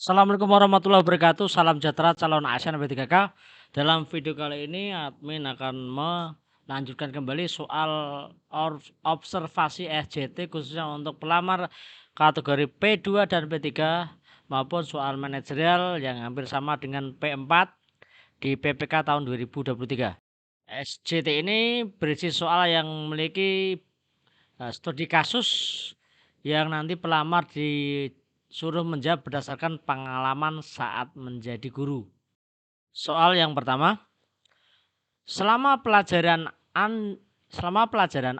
Assalamualaikum warahmatullahi wabarakatuh. Salam sejahtera calon ASN B3K. Dalam video kali ini admin akan melanjutkan kembali soal observasi SJT khususnya untuk pelamar kategori P2 dan P3 maupun soal manajerial yang hampir sama dengan P4 di PPK tahun 2023. SJT ini berisi soal yang memiliki studi kasus yang nanti pelamar disuruh menjawab berdasarkan pengalaman saat menjadi guru. Soal yang pertama, selama pelajaran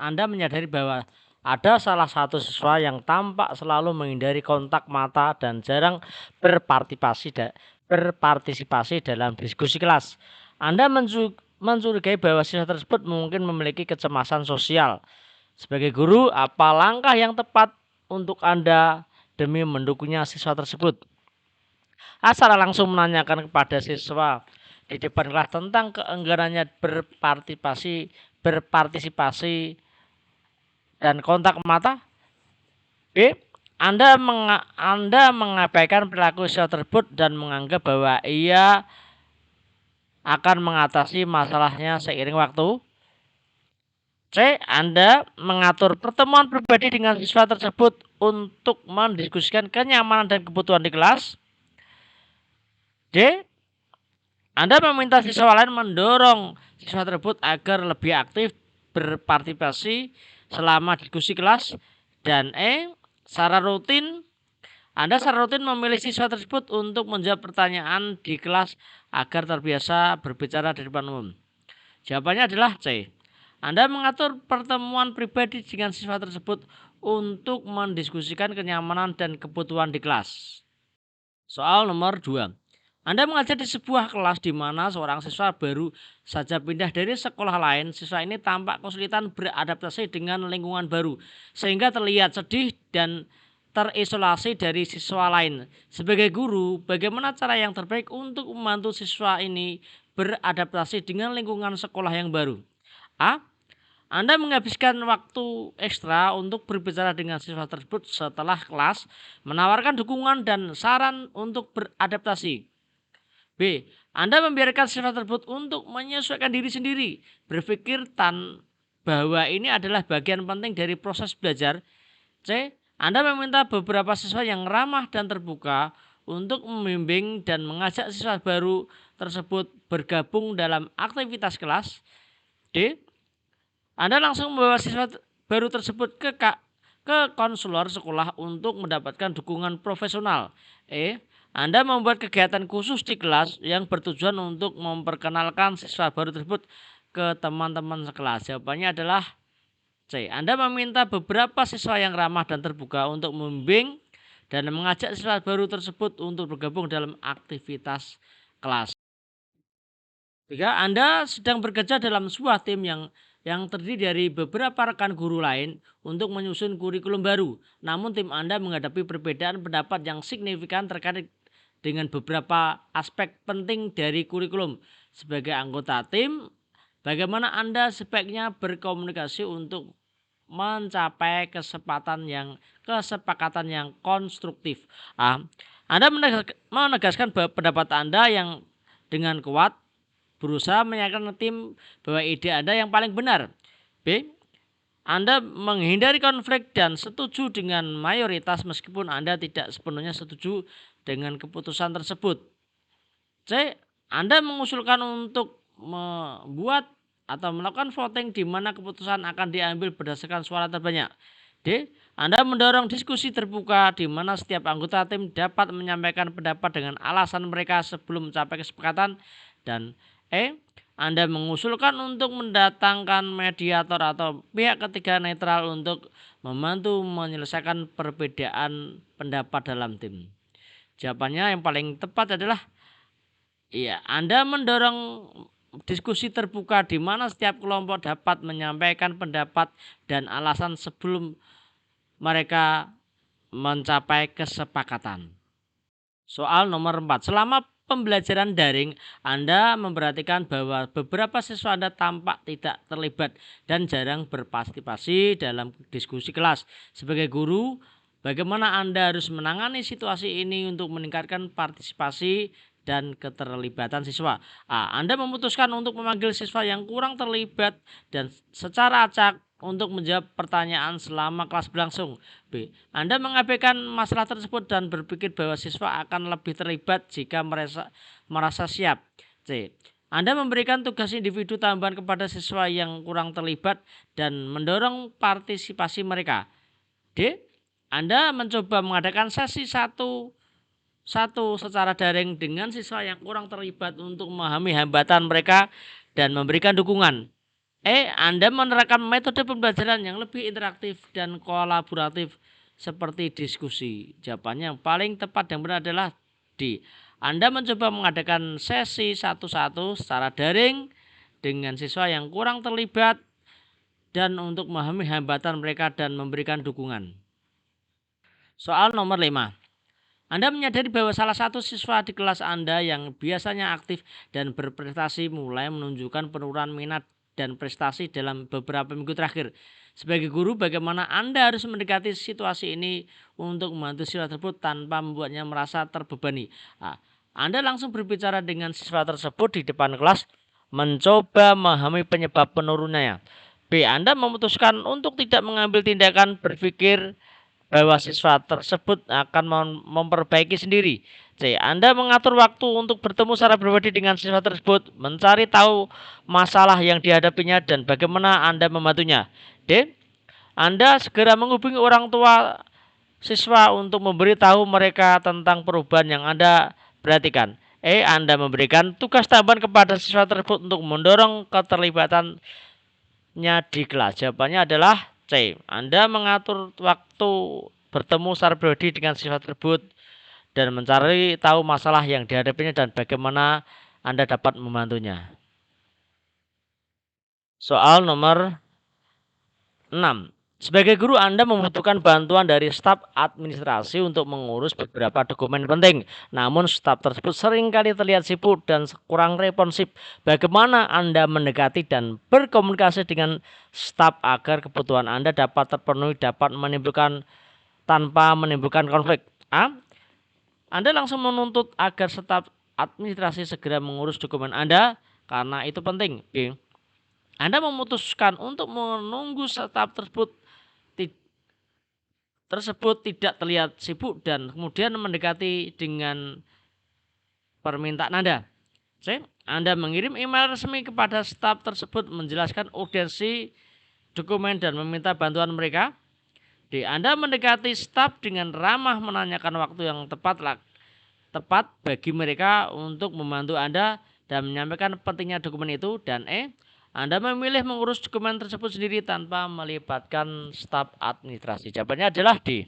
Anda menyadari bahwa ada salah satu siswa yang tampak selalu menghindari kontak mata dan jarang berpartisipasi dalam diskusi kelas. Anda mencurigai bahwa siswa tersebut mungkin memiliki kecemasan sosial. Sebagai guru, apa langkah yang tepat untuk Anda demi mendukungnya siswa tersebut? A. Secara langsung menanyakan kepada siswa di depan kelas tentang keengganannya berpartisipasi dan kontak mata. B. Anda mengabaikan perilaku siswa tersebut dan menganggap bahwa ia akan mengatasi masalahnya seiring waktu. C. Anda mengatur pertemuan pribadi dengan siswa tersebut untuk mendiskusikan kenyamanan dan kebutuhan di kelas. D. Anda meminta siswa lain mendorong siswa tersebut agar lebih aktif berpartisipasi selama diskusi kelas. Dan E. Anda secara rutin memilih siswa tersebut untuk menjawab pertanyaan di kelas agar terbiasa berbicara di depan umum. Jawabannya adalah C. Anda mengatur pertemuan pribadi dengan siswa tersebut untuk mendiskusikan kenyamanan dan kebutuhan di kelas. Soal nomor 2. Anda mengajar di sebuah kelas di mana seorang siswa baru saja pindah dari sekolah lain. Siswa ini tampak kesulitan beradaptasi dengan lingkungan baru, sehingga terlihat sedih dan terisolasi dari siswa lain. Sebagai guru, bagaimana cara yang terbaik untuk membantu siswa ini beradaptasi dengan lingkungan sekolah yang baru? A. Anda menghabiskan waktu ekstra untuk berbicara dengan siswa tersebut setelah kelas, menawarkan dukungan dan saran untuk beradaptasi. B. Anda membiarkan siswa tersebut untuk menyesuaikan diri sendiri, berpikir bahwa ini adalah bagian penting dari proses belajar. C. Anda meminta beberapa siswa yang ramah dan terbuka untuk membimbing dan mengajak siswa baru tersebut bergabung dalam aktivitas kelas. D. Anda langsung membawa siswa baru tersebut ke konselor sekolah untuk mendapatkan dukungan profesional. E. Anda membuat kegiatan khusus di kelas yang bertujuan untuk memperkenalkan siswa baru tersebut ke teman-teman sekelas. Jawabannya adalah C. Anda meminta beberapa siswa yang ramah dan terbuka untuk membimbing dan mengajak siswa baru tersebut untuk bergabung dalam aktivitas kelas. 3. Anda sedang bekerja dalam sebuah tim yang terdiri dari beberapa rekan guru lain untuk menyusun kurikulum baru. Namun tim Anda menghadapi perbedaan pendapat yang signifikan terkait dengan beberapa aspek penting dari kurikulum. Sebagai anggota tim, bagaimana Anda sebaiknya berkomunikasi untuk mencapai kesepakatan yang konstruktif? A. Anda menegaskan bahwa pendapat Anda yang dengan kuat berusaha meyakinkan tim bahwa ide Anda yang paling benar. B. Anda menghindari konflik dan setuju dengan mayoritas meskipun Anda tidak sepenuhnya setuju dengan keputusan tersebut. C. Anda mengusulkan untuk membuat atau melakukan voting di mana keputusan akan diambil berdasarkan suara terbanyak. D. Anda mendorong diskusi terbuka di mana setiap anggota tim dapat menyampaikan pendapat dengan alasan mereka sebelum mencapai kesepakatan. Dan E. Anda mengusulkan untuk mendatangkan mediator atau pihak ketiga netral untuk membantu menyelesaikan perbedaan pendapat dalam tim. Jawabannya yang paling tepat adalah iya, Anda mendorong diskusi terbuka di mana setiap kelompok dapat menyampaikan pendapat dan alasan sebelum mereka mencapai kesepakatan. Soal nomor 4. Selama pembelajaran daring, Anda memperhatikan bahwa beberapa siswa Anda tampak tidak terlibat dan jarang berpartisipasi dalam diskusi kelas. Sebagai guru, Bagaimana Anda harus menangani situasi ini untuk meningkatkan partisipasi dan keterlibatan siswa? A. Anda memutuskan untuk memanggil siswa yang kurang terlibat dan secara acak untuk menjawab pertanyaan selama kelas berlangsung. B. Anda mengabaikan masalah tersebut dan berpikir bahwa siswa akan lebih terlibat jika merasa siap. C. Anda memberikan tugas individu tambahan kepada siswa yang kurang terlibat dan mendorong partisipasi mereka. D. Anda mencoba mengadakan sesi satu secara daring dengan siswa yang kurang terlibat untuk memahami hambatan mereka dan memberikan dukungan. Anda menerapkan metode pembelajaran yang lebih interaktif dan kolaboratif seperti diskusi. Jawabannya yang paling tepat dan benar adalah D. Anda mencoba mengadakan sesi satu-satu secara daring dengan siswa yang kurang terlibat dan untuk memahami hambatan mereka dan memberikan dukungan. Soal nomor 5. Anda menyadari bahwa salah satu siswa di kelas Anda yang biasanya aktif dan berprestasi mulai menunjukkan penurunan minat dan prestasi dalam beberapa minggu terakhir. Sebagai guru, bagaimana Anda harus mendekati situasi ini untuk membantu siswa tersebut tanpa membuatnya merasa terbebani? Anda langsung berbicara dengan siswa tersebut di depan kelas, mencoba memahami penyebab penurunannya. B. Anda memutuskan untuk tidak mengambil tindakan, berpikir bahwa siswa tersebut akan memperbaiki sendiri. C. Anda mengatur waktu untuk bertemu secara pribadi dengan siswa tersebut, mencari tahu masalah yang dihadapinya dan bagaimana Anda membantunya. D. Anda segera menghubungi orang tua siswa untuk memberitahu mereka tentang perubahan yang Anda perhatikan. Anda memberikan tugas tambahan kepada siswa tersebut untuk mendorong keterlibatannya di kelas. Jawabannya adalah C. Anda mengatur waktu bertemu secara pribadi dengan siswa tersebut dan mencari tahu masalah yang dihadapinya dan bagaimana Anda dapat membantunya. Soal nomor 6. Sebagai guru, Anda membutuhkan bantuan dari staf administrasi untuk mengurus beberapa dokumen penting. Namun staf tersebut seringkali terlihat sibuk dan kurang responsif. Bagaimana Anda mendekati dan berkomunikasi dengan staf agar kebutuhan Anda dapat terpenuhi tanpa menimbulkan konflik? A. Anda langsung menuntut agar staf administrasi segera mengurus dokumen Anda karena itu penting. B. Anda memutuskan untuk menunggu staf tersebut tidak terlihat sibuk dan kemudian mendekati dengan permintaan Anda. C. Anda mengirim email resmi kepada staf tersebut menjelaskan urgensi dokumen dan meminta bantuan mereka. D. Anda mendekati staf dengan ramah menanyakan waktu yang tepat bagi mereka untuk membantu Anda dan menyampaikan pentingnya dokumen itu. Dan Anda memilih mengurus dokumen tersebut sendiri tanpa melibatkan staf administrasi. Jawabannya adalah D.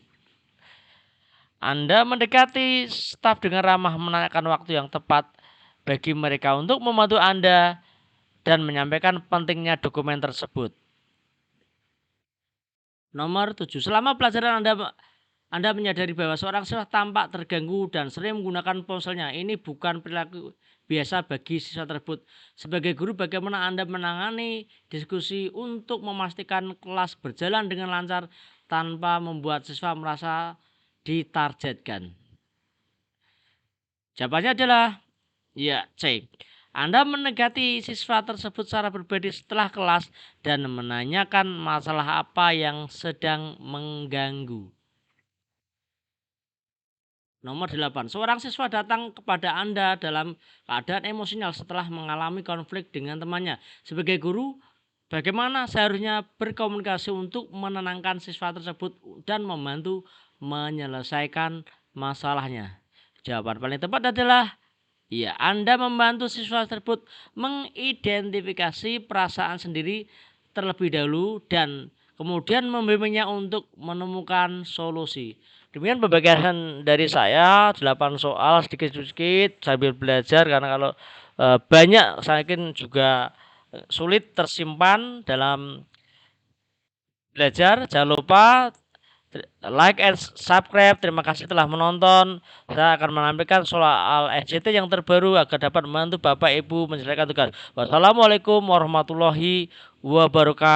Anda mendekati staf dengan ramah menanyakan waktu yang tepat bagi mereka untuk membantu Anda dan menyampaikan pentingnya dokumen tersebut. Nomor 7. Selama pelajaran Anda menyadari bahwa seorang siswa tampak terganggu dan sering menggunakan ponselnya. Ini bukan perilaku biasa bagi siswa tersebut. Sebagai guru, bagaimana Anda menangani diskusi untuk memastikan kelas berjalan dengan lancar tanpa membuat siswa merasa ditargetkan? Jawabannya adalah ya, C. Anda mendekati siswa tersebut secara pribadi setelah kelas dan menanyakan masalah apa yang sedang mengganggu. Nomor 8. Seorang siswa datang kepada Anda dalam keadaan emosional setelah mengalami konflik dengan temannya. Sebagai guru, bagaimana seharusnya berkomunikasi untuk menenangkan siswa tersebut dan membantu menyelesaikan masalahnya? Jawaban paling tepat adalah ya, Anda membantu siswa tersebut mengidentifikasi perasaan sendiri terlebih dahulu dan kemudian membimbingnya untuk menemukan solusi. Demikian pembagian dari saya, 8 soal sedikit-sedikit sambil belajar karena kalau banyak saya yakin juga sulit tersimpan dalam belajar. Jangan lupa like and subscribe. Terima kasih telah menonton. Saya akan menampilkan soal SJT yang terbaru agar dapat membantu Bapak Ibu menyelesaikan tugas. Wassalamualaikum warahmatullahi wabarakatuh.